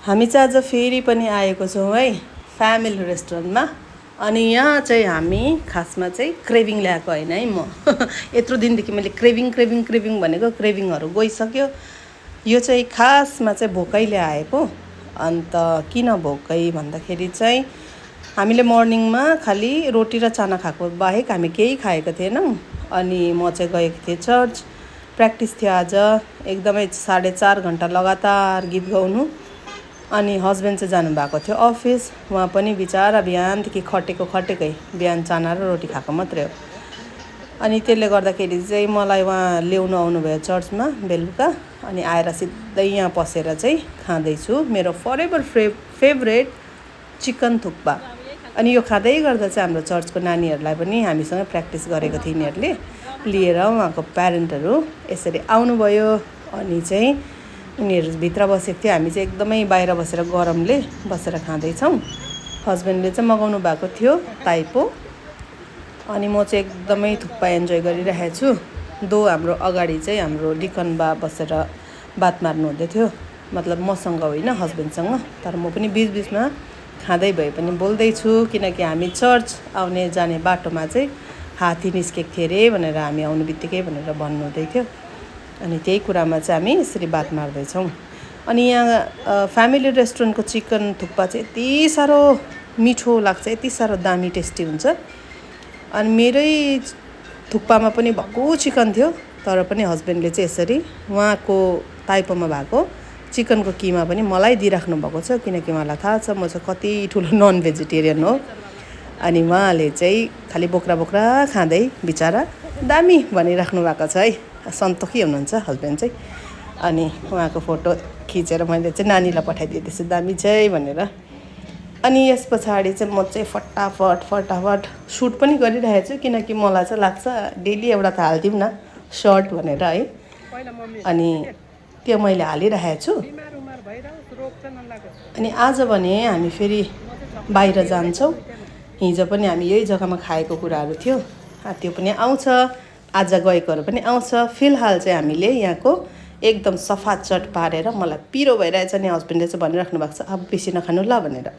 हामी चाहिँ आज फेरि पनि आएको छौँ है फ्यामिली रेस्टुरेन्टमा। अनि यहाँ चाहिँ हामी खासमा चाहिँ क्रेभिङ ल्याएको होइन है म यत्रो दिनदेखि मैले क्रेभिङ भनेको क्रेभिङहरू गइसक्यो। यो चाहिँ खासमा चाहिँ भोकै ल्याएको। अन्त किन भोकै भन्दाखेरि चाहिँ हामीले मर्निङमा खालि रोटी र चाना खाएको बाहेक हामी केही खाएको थिएनौँ। अनि म चाहिँ गएको थिएँ चर्च, प्र्याक्टिस थियो आज। एकदमै 4.5 घन्टा लगातार गीत गाउनु। अनि हस्बेन्ड चाहिँ जानुभएको थियो अफिस। उहाँ पनि बिचारा बिहानदेखि खटेकै बिहान चाना र रोटी खाएको मात्रै हो। अनि त्यसले गर्दाखेरि चाहिँ मलाई उहाँ ल्याउनु आउनुभयो चर्चमा बेलुका। अनि आएर सिधै यहाँ पसेर चाहिँ खाँदैछु मेरो फरेभर फेभरेट चिकन थुक्पा। अनि यो खाँदै गर्दा चाहिँ हाम्रो चर्चको नानीहरूलाई पनि हामीसँग प्र्याक्टिस गरेको थियो यिनीहरूले लिएर उहाँको प्यारेन्टहरू यसरी आउनुभयो। अनि चाहिँ उनीहरू भित्र बसेको थियो, हामी चाहिँ एकदमै बाहिर बसेर गरमले बसेर खाँदैछौँ। हस्बेन्डले चाहिँ मगाउनु भएको थियो ताइपो। अनि म चाहिँ एकदमै थुक्पा इन्जोय गरिरहेको छु। हाम्रो अगाडि चाहिँ हाम्रो डिकन बा बसेर बात मार्नु हुँदै थियो, मतलब मसँग होइन हस्बेन्डसँग। तर म पनि बिचबिचमा खाँदै भए पनि बोल्दैछु, किनकि हामी चर्च आउने जाने बाटोमा चाहिँ हात्ती निस्केको थियो अरे भनेर हामी आउनु बित्तिकै भनेर भन्नुहुँदै थियो। अनि त्यही कुरामा चाहिँ हामी यसरी बात मार्दैछौँ। अनि यहाँ फ्यामिली रेस्टुरेन्टको चिकन थुक्पा चाहिँ यति साह्रो मिठो लाग्छ, यति साह्रो दामी टेस्टी हुन्छ। अनि मेरै थुक्पामा पनि भक्कु चिकन थियो, तर पनि हस्बेन्डले चाहिँ यसरी उहाँको ताइपोमा भएको चिकनको किमा पनि मलाई दिइराख्नु भएको छ, किनकि उहाँलाई थाहा छ म चाहिँ कति ठुलो नन भेजिटेरियन हो। अनि उहाँले चाहिँ खालि बोक्रा खाँदै बिचारा दामी भनिराख्नु भएको छ है। सन्तोकी हुनुहुन्छ हस्बेन्ड चाहिँ। अनि उहाँको फोटो खिचेर मैले चाहिँ नानीलाई पठाइदिँदैछु दामी चाहिँ भनेर। अनि यस पछाडि चाहिँ म चाहिँ फटाफट सुट पनि गरिरहेको छु, किनकि मलाई चाहिँ लाग्छ डेली एउटा त हालिदिउँ न सर्ट भनेर है। अनि त्यो मैले हालिरहेको छु। अनि आज भने हामी फेरि बाहिर जान्छौँ। हिजो पनि हामी यही जग्गामा खाएको कुराहरू थियो, त्यो पनि आउँछ। आज गएकोहरू पनि आउँछ। फिलहाल चाहिँ हामीले यहाँको एकदम सफा चट पारेर, मलाई पिरो भइरहेछ नि हस्बेन्डले चाहिँ भनिराख्नु भएको छ अब बेसी नखानु ल भनेर